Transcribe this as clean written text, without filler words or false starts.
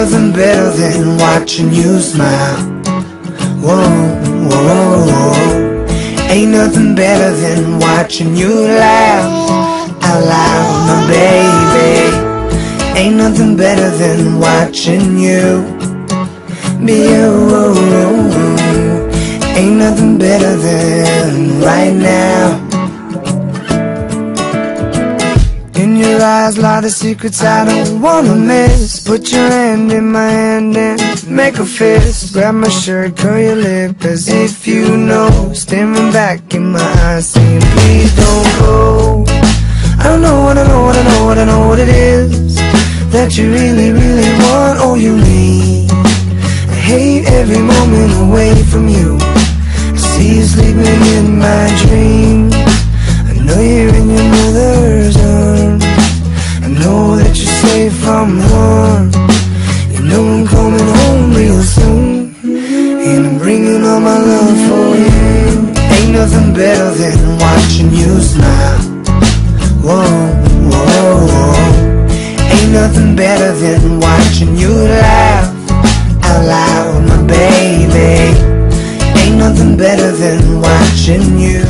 nothing better than watching you smile. Whoa, whoa, whoa. Ain't nothing better than watching you laugh out loud, my baby. Ain't nothing better than watching you be you. Ain't nothing better than right now. In your eyes lie the secrets I don't wanna miss. Put your hand in my hand and make a fist. Grab my shirt, curl your lip as if you know. Staring back in my eyes saying please don't go. I don't know what I know, what I know, what I know what it is that you really, really want, oh you need. I hate every moment away from you. I see you sleeping in my dreams. I know you're in your mother's arms. I know that you're safe from harm. You know I'm coming home real soon, and I'm bringing all my love for you. Ain't nothing better than watching you smile. Whoa, whoa, whoa. Ain't nothing better than watching you laugh out loud, my baby. Ain't nothing better than watching you